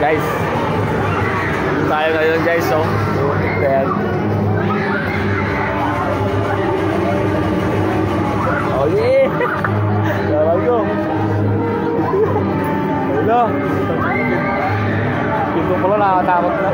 Guys, tayo ngayon guys, so ayan. Oh yeah! Yaman ko. Hello. Ito pala nakatakot na.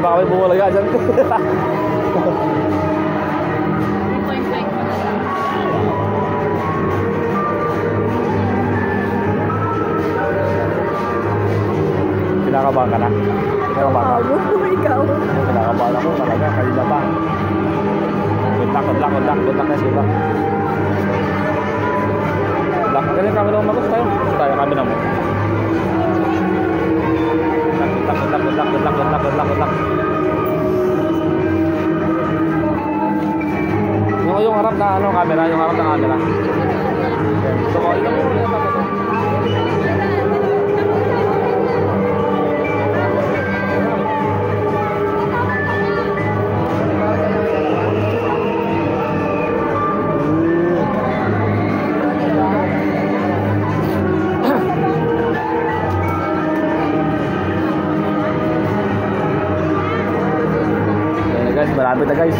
Baka may bumalaga dyan. Kinakabahan ka na? Kinakabahan ka? Ikaw. Kinakabahan ako talaga. Kanina pa. Good luck na sila. Good luck. Ganyan kami lang umagus tayo. Tayo kami naman. Good luck. Yung harap na camera, yung harap na camera. So, guys, malapit na guys.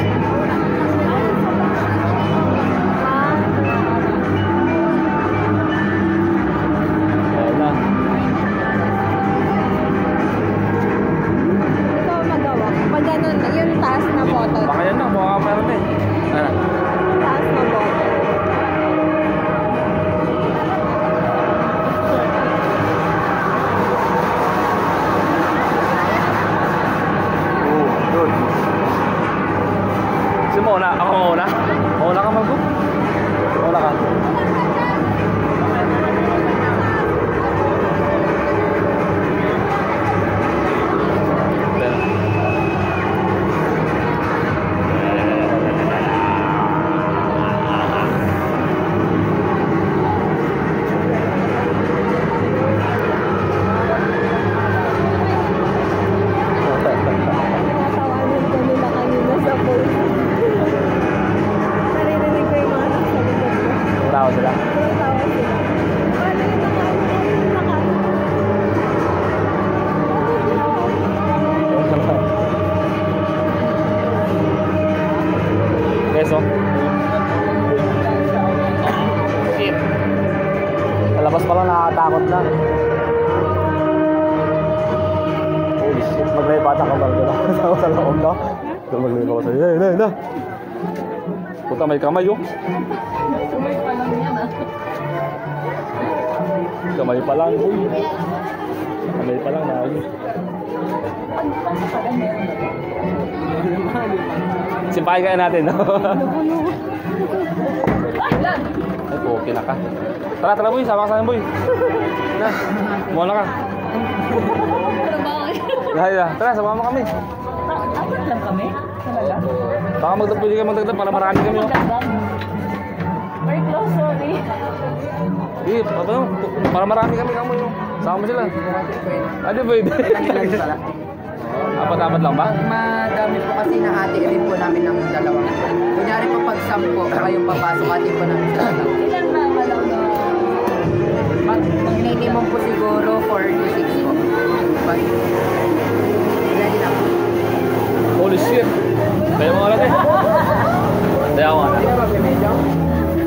Ayan na. Ikaw magawa. Pag ganun, yung taas na bottle. Baka yan na, mukha ka meron eh. Taas na bottle. Good. Si Mona, ako Mona. Mona ka mag-book? Mona ka. Natawanan ko nila kanina sa post. Naririnig ko yung mga nasa likod ko. Tao sila. Tawa sila. Paano yung Peso. Shit. Palabas pa lang nakakatakot na. Holy shit. Maglay-bata ka ba? Ako sa loob na. Maglay ako sa'yo. Na. Puta may kamay oh. Kamay pa lang yan ah. Kamay pa lang. Uy. Kamay pa lang na ayos. Simpahin kaya natin. Ay, okay na ka. Tara boy, sama ka sa akin boy. Na, muna ka. Tara, sama mo kami. Apat lang kami? Talaga? Baka pwede kayo magdagdag para marami kami. Very close, sorry. Eh, para marami kami kamoy. Sama mo sila. Ano pwede? Apat-apat lang ba? Madami po kasi nahati rin po namin ng dalawang. Kunyari po pag 10 kayong papasok, hati po namin sa dalawa. Ilan ba malaw na? Minimum po siguro 4 to 6 po. Ready na po. Holy shit. Kaya mga natin. Kaya mga natin.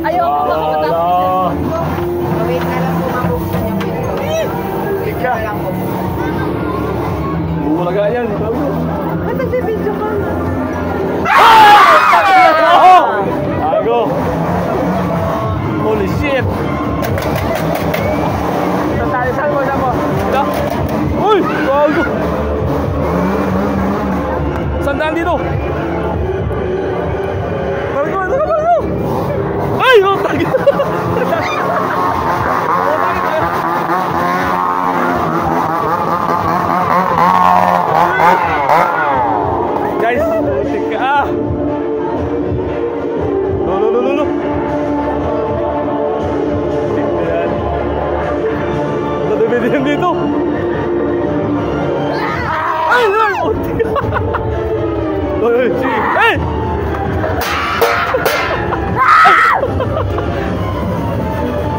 Ayoko na ako tapos. Wait na lang po mabuksan yung video. Wait na lang po. Bumulaga yan. Ba't nagbibidyo ka na? Ago. Holy shit. Saan mo? Ito? Uy! Bago! Sandaan dito! Bago! Ay! Oh! Tagi! Oh! Tagi! dito. Ay! Ay! Ay! Sige! Ay!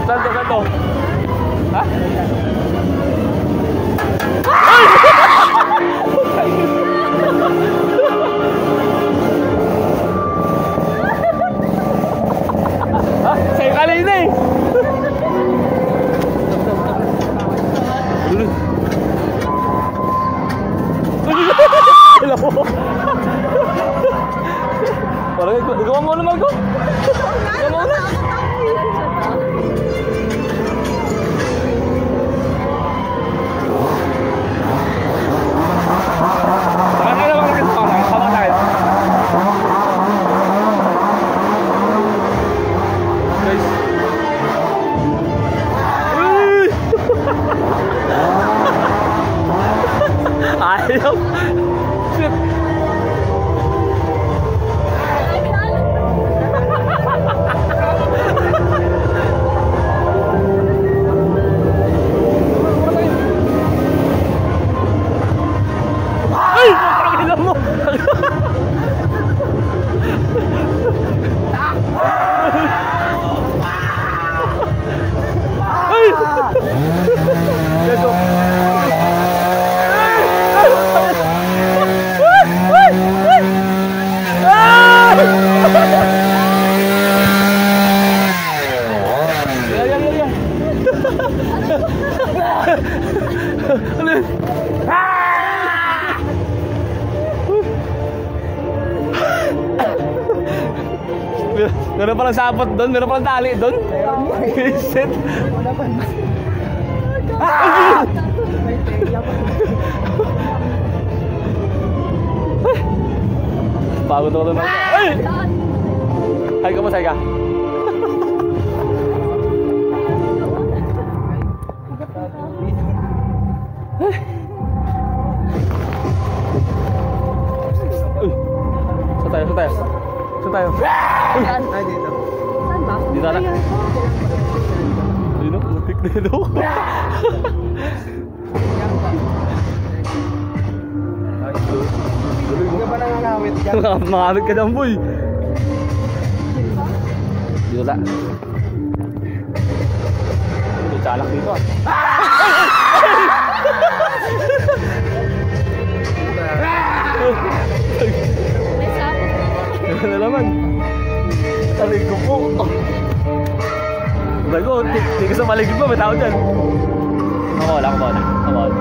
Saan to? Saan to? Ha? Ay! Ha? Sa'yo kanina eh! Alam mo? Parang ikaw mo naman ko. Ikaw mo na. Tama tayo. Guys. Ayaw. Shit. Ay! Pakilang mo! Ay! Let's go! Meron palang sapot doon, meron palang tali doon. Shit. Pagod ako doon. Ay! Hay ka mo, say ka. Saan tayo? Saan tayo? Saan tayo? Ay, dito. Saan ba? Dito na. Dito, mutik dito. Hindi ka ba nangangawit dyan? Makamit ka dyan, boy. Dito na. May chalak dito ah. May sapot na. Ano naman? Talig ko po. Bago ko, di ka sa maligid mo, may tao dyan. Wala, wala. Wala.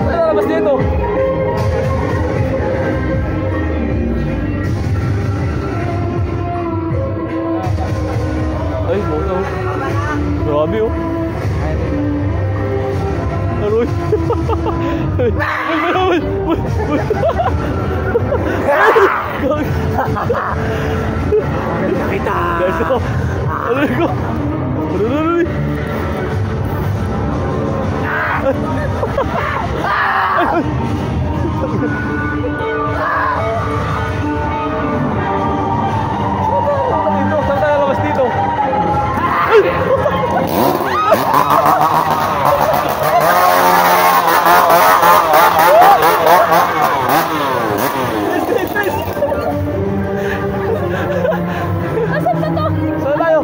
Ano labas dito? Ay, moto. Grabe oh. Aroy. Kita. Guys, ko. Aroy ko. Aroy. Dito, saan tayo labas dito? Saan tayo?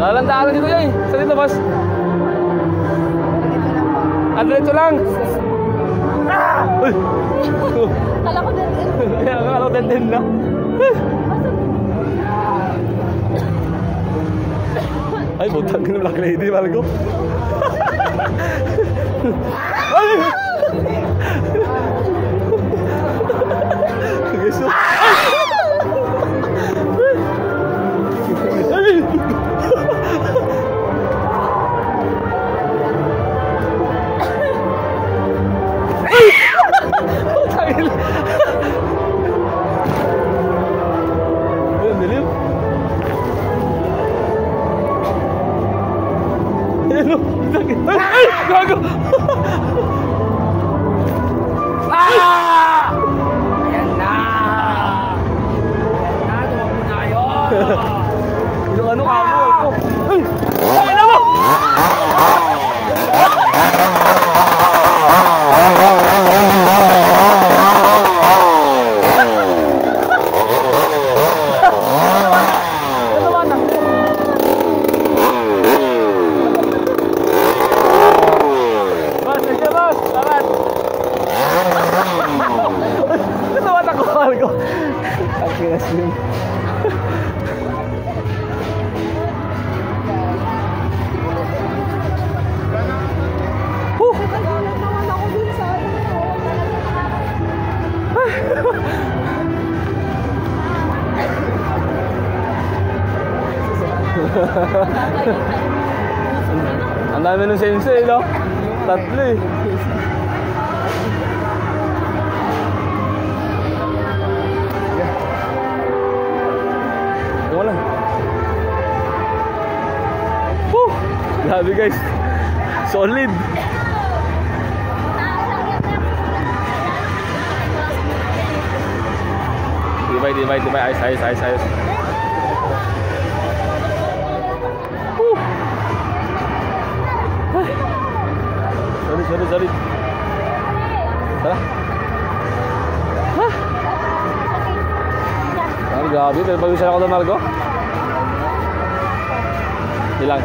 Wala lang daan dito yan eh. Saan dito, boss? Dito lang. Uy! Kala ko din. Kala ko din na. Ay, butang ka ng Black Lady, Malgo. Ay! Gusto. Ay! Putangin. Ay, dilim. Ano? Ay! Gago! Ah! Ayan na! Yung ano ka mo? Ay! Ay na mo! Ang dami ng sensei, no? Tatlo eh. Yung lang. Woo! Grabe guys. Solid. Tibay. Ayos. Sorry. Tara. Grabe, pero pag-usap ako ng Margo. Ilang?